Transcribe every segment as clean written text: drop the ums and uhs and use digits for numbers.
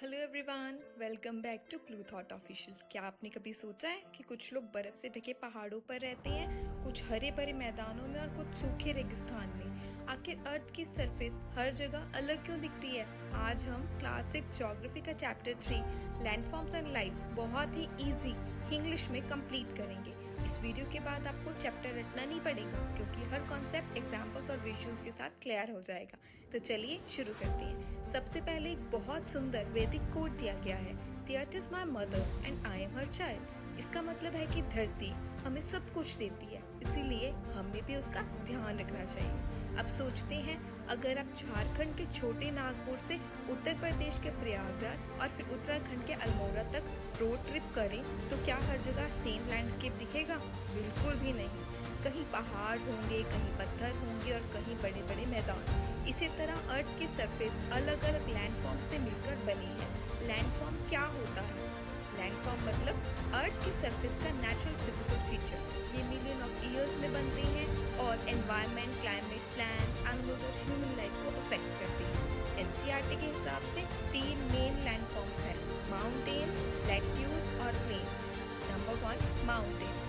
Hello everyone, welcome back to Blue Thought official. क्या आपने कभी सोचा है कि कुछ लोग बर्फ से ढके पहाड़ों पर रहते हैं, कुछ हरे भरे मैदानों में और कुछ सूखे रेगिस्तान में। आखिर अर्थ की सरफेस हर जगह अलग क्यों दिखती है? आज हम क्लास 6 ज्योग्राफी का चैप्टर 3 लैंडफॉर्म्स एंड लाइफ बहुत ही इजी इंग्लिश में कंप्लीट करेंगे। इस वीडियो के बाद आपको चैप्टर रटना नहीं पड़ेगा क्योंकि हर कॉन्सेप्ट एग्जाम्पल्स और विजुअल्स के साथ क्लियर हो जाएगा। तो चलिए शुरू करते हैं। सबसे पहले एक बहुत सुंदर वैदिक कोट दिया गया है, the earth is my mother and I am her child. इसका मतलब है कि धरती हमें सब कुछ देती है, इसीलिए हमें भी उसका ध्यान रखना चाहिए। अब सोचते हैं, अगर आप झारखंड के छोटे नागपुर से उत्तर प्रदेश के प्रयागराज और फिर उत्तराखंड के अल्मोड़ा तक रोड ट्रिप करें तो क्या हर जगह सेम लैंडस्केप दिखेगा? बिल्कुल भी नहीं। कहीं पहाड़ होंगे, कहीं पत्थर होंगे और कहीं बड़े बड़े मैदान। इसी तरह अर्थ की सरफेस अलग अलग लैंडफॉर्म से मिलकर बनी है। लैंडफॉर्म क्या होता है? लैंडफॉर्म मतलब अर्थ की सरफेस का नेचुरल फिजिकल फीचर। ये मिलियन ऑफ ईयर्स में बनते हैं और एनवायरनमेंट, क्लाइमेट, प्लांट्स, एनिमल्स और ह्यूमन लाइफ को अफेक्ट करते हैं। एनसीईआरटी के हिसाब से 3 मेन लैंडफॉर्म्स हैं, माउंटेन, प्लेट्यूज और प्लेन्स। Number 1, mountain.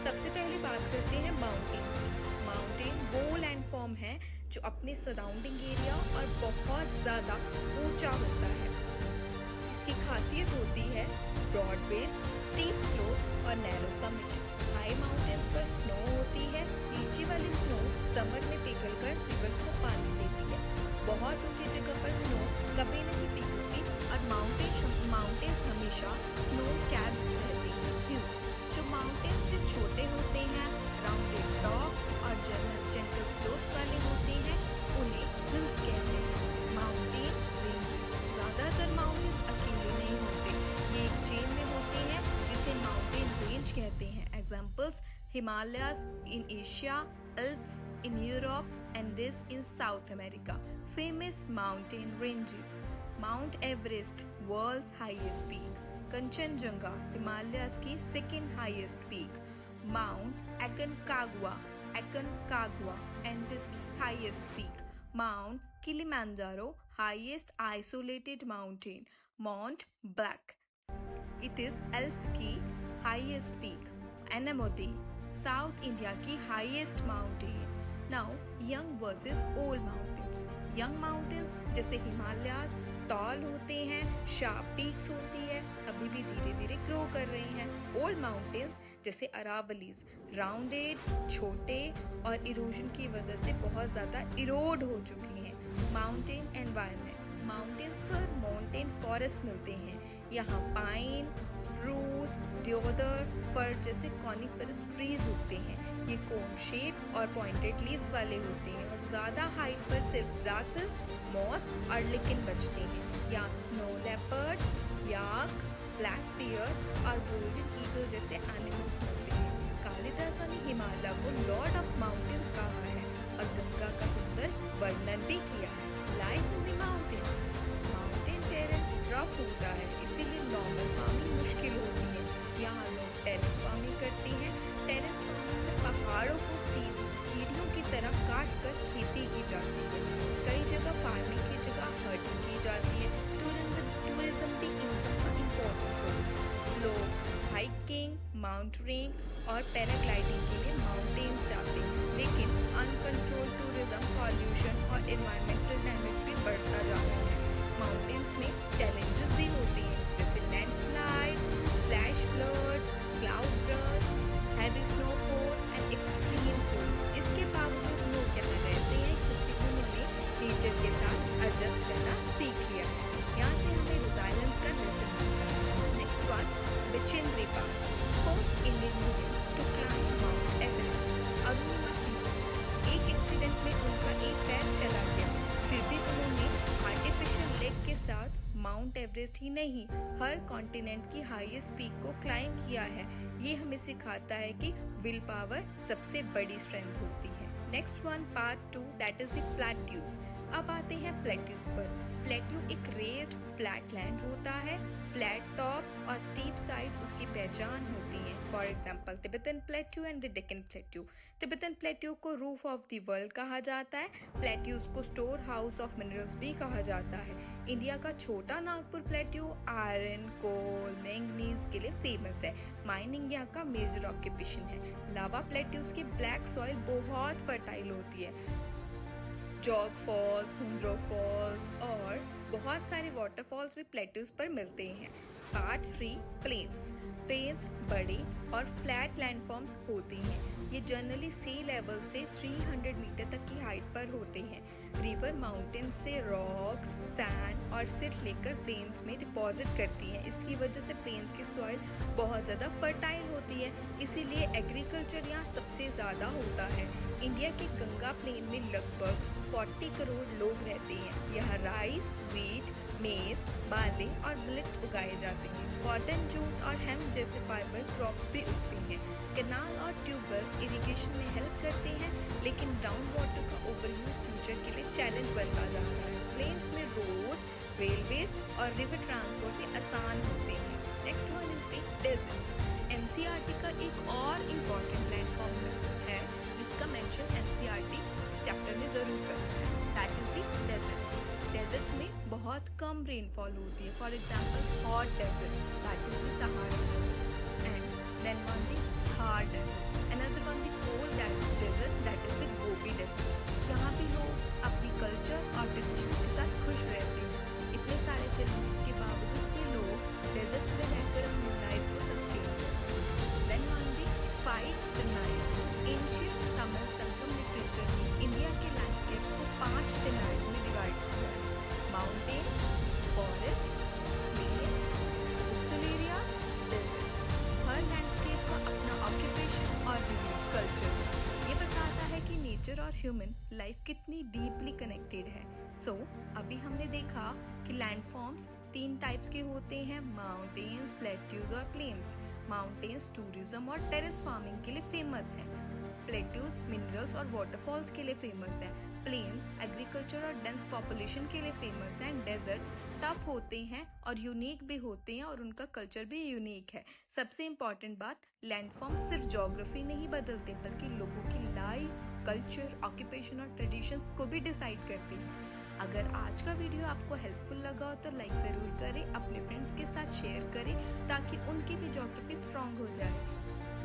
सबसे पहले बात करते हैं माउंटेन की। माउंटेन वो लैंडफॉर्म है जो अपने सराउंडिंग एरिया और बहुत ज्यादा ऊंचा होता है। इसकी खासियत होती है ब्रॉड बेस, स्टीप स्लोप्स और नैरो समिट। हाई माउंटेन्स पर स्नो होती है। नीचे वाली स्नो समर में पिघलकर रिवर्स को पानी देती है। बहुत ऊंची जगह पर स्नो कभी नहीं पिघलती और माउंटेन्स हमेशा स्नो कैप रहती है। हिल्स जो माउंटेन्स से छोटे होते हैं, राउंडेड टॉप और जेंटल स्लोप्स वाले होते हैं, उन्हें हिल्स कहते हैं। माउंटेन रेंजेस, ज्यादातर माउंटेन्स अकेले नहीं होते, ये एक चेन में होते हैं जिसे माउंटेन रेंज कहते हैं। Examples, Himalayas in Asia, Alps in Europe Andes in South America. Famous mountain ranges: Mount Everest, world's highest peak; Kanchenjunga, Himalayas की second highest peak; Mount Aconcagua and this highest peak; Mount Kilimanjaro, highest isolated mountain; Mount Blanc, it is Alps की highest peak; Anamodi, South India की highest mountain. Now young versus old mountains. Young mountains जैसे Himalayas toll होते हैं, sharp peaks होती है, अभी भी धीरे धीरे ग्रो कर रही हैं। ओल्ड माउंटेन्स जैसे अरावलीज राउंडेड, छोटे और इरोजन की वजह से बहुत ज़्यादा इरोड हो चुकी हैं। माउंटेन एनवायरनमेंट: माउंटेन्स पर माउंटेन फॉरेस्ट मिलते हैं। यहाँ पाइन, स्प्रूस, देवदार, फर जैसे कॉनिफरस ट्रीज उगते हैं। ये कोन शेप और पॉइंटेड लीव्स वाले होते हैं और ज़्यादा हाइट पर सिर्फ ग्रासेस, मॉस और लिकेन बचते हैं। यहाँ स्नो लेपर्ड, याक, ब्लैक बियर और गोल्डन ईगल जैसे एनिमल्स मिलते हैं। कालिदास ने हिमालय को लॉर्ड ऑफ माउंटेन्स कहा है और गंगा का सुंदर वर्णन भी किया है। Life in the mountains: mountain terrace rough होता है, इसीलिए नॉर्मल फार्मिंग मुश्किल होती है। यहाँ लोग टेरेस फार्मिंग करते हैं। टेरेस फार्मिंग में पहाड़ों को सीढ़ियों की तरह काट कर खेती की जाती है। कई जगह फार्मिंग की जगह हर्टिंग की जाती है। टूरिज्म भी इनकम का इम्पोर्टेंट सोर्स है। लोग हाइकिंग, माउंटेनिंग और पैराग्लाइडिंग के लिए माउंटेन्स जाते हैं, लेकिन अनकंट्रोल्ड टूरिज्म, पॉल्यूशन और एनवायरमेंटल डैमेज भी बढ़ता जा रहा है। माउंटेन्स में चैलेंजेस भी होते हैं जैसे landslides, flash floods, cloud burst, heavy snowfall and extreme cold. इसके बावजूद लोग यहाँ रहते हैं क्योंकि उन्होंने नेचर के साथ एडजस्ट करना सीख लिया है। यहाँ से हमें रिजाइलेंस का लेसन मिलता है। Next one, Bachendri Pal, first Indian women to climb Mount Everest. Arunima Singh, एक एक्सीडेंट में उनका एक पैर चला गया, फिर भी उन्होंने आर्टिफिशियल लेग के साथ माउंट एवरेस्ट ही नहीं, हर कॉन्टिनेंट की हाईएस्ट पीक को क्लाइंब किया है। ये हमें सिखाता है कि विल पावर सबसे बड़ी स्ट्रेंथ होती है। Next one, part 2, that is the plateaus. अब आते हैं प्लेट्यूज पर। प्लेट्यू एक रेस्ड फ्लैट लैंड होता है। फ्लैट टॉप और स्टीप साइड्स उसकी पहचान होती हैं। For example Tibetan plateau and the Deccan plateau. Tibetan plateau को रूफ ऑफ द वर्ल्ड कहा जाता है। प्लेट्यूज को स्टोर हाउस ऑफ मिनरल्स भी कहा जाता है। इंडिया का छोटा नागपुर प्लेट्यू आयरन, कोल, मैंगनीज के लिए फेमस है। माइनिंग यहाँ का मेजर ऑक्यूपेशन है। लावा प्लेट्यूज की ब्लैक सॉइल बहुत फर्टाइल होती है। जॉग फॉल्स, हुंद्रो फॉल्स और बहुत सारे वाटरफॉल्स भी प्लेट्यूज पर मिलते हैं। Part 3 planes. प्लेन्स बड़े और फ्लैट लैंडफॉर्म्स होते हैं। ये जनरली सी लेवल से 300 मीटर तक की हाइट पर होते हैं। रिवर माउंटेन से रॉक्स, सैंड और सिल्ट लेकर प्लेन्स में डिपॉजिट करती हैं। इसकी वजह से प्लेन्स की सॉइल बहुत ज़्यादा फर्टाइल होती है, इसीलिए एग्रीकल्चर यहाँ सबसे ज़्यादा होता है। इंडिया के गंगा प्लेन में लगभग 40 करोड़ लोग रहते हैं। यहाँ राइस, व्हीट, मेज, बार्ले और मिलेट उगाए जाते हैं। कॉटन, जूट और हेम्प जैसे फाइबर क्रॉप्स भी उगते हैं। कैनाल और ट्यूबवेल्स इरिगेशन में हेल्प करते हैं, लेकिन ग्राउंड वाटर का ओवरयूज फ्यूचर के लिए चैलेंज बनता जाता है। प्लेन्स में रोड, रेलवेज और रिवर ट्रांसपोर्ट भी आसान होते हैं। Next one is the desert. NCERT का एक और इम्पॉर्टेंट लैंडफॉर्म है जिसका मेंशन एनसीईआरटी चैप्टर में जरूर करना है। That is the desert. Desert में बहुत कम रेनफॉल होती है। For example hot desert, that is the Sahara and then one the Thar desert, another one the cold desert, that is the Gobi desert. यहाँ भी लोग अपनी कल्चर और ट्रेडिशन के साथ खुश रहते हैं। इतने सारे चैलेंजेस के बावजूद भी लोग डेजर्ट में रहकर अपनी लाइफ को सस्टेन करते हैं। Then one the fight the Nile. Ancient Tamil Sangam literature में इंडिया के लैंडस्केप को 5 डिनाइज में डिवाइड किया है। Mountain, forest, plain, coastal area, desert. हर लैंडस्केप का अपना ऑक्यूपेशन और यूनिक कल्चर है। ये बताता है कि नेचर और ह्यूमन लाइफ कितनी डीपली कनेक्टेड है। अभी हमने देखा कि लैंडफॉर्म्स 3 टाइप्स के होते हैं, माउंटेन्स, प्लेट्यूज और प्लेन्स। माउंटेन्स टूरिज्म और टेरेस फार्मिंग के लिए फेमस है। प्लेट्यूज मिनरल्स और वाटरफॉल्स के लिए फेमस है। प्लेन एग्रीकल्चर और डेंस पॉपुलेशन के लिए फेमस है। डेजर्ट्स टफ होते हैं और यूनिक भी होते हैं और उनका कल्चर भी यूनिक है। सबसे इम्पॉर्टेंट बात, लैंडफॉर्म सिर्फ ज्योग्राफी नहीं बदलते बल्कि लोगों की लाइफ, कल्चर, ऑक्यूपेशन और ट्रेडिशंस को भी डिसाइड करते हैं। अगर आज का वीडियो आपको हेल्पफुल लगा हो तो लाइक ज़रूर करें, अपने फ्रेंड्स के साथ शेयर करें ताकि उनकी भी ज्योग्राफी स्ट्रांग हो जाए।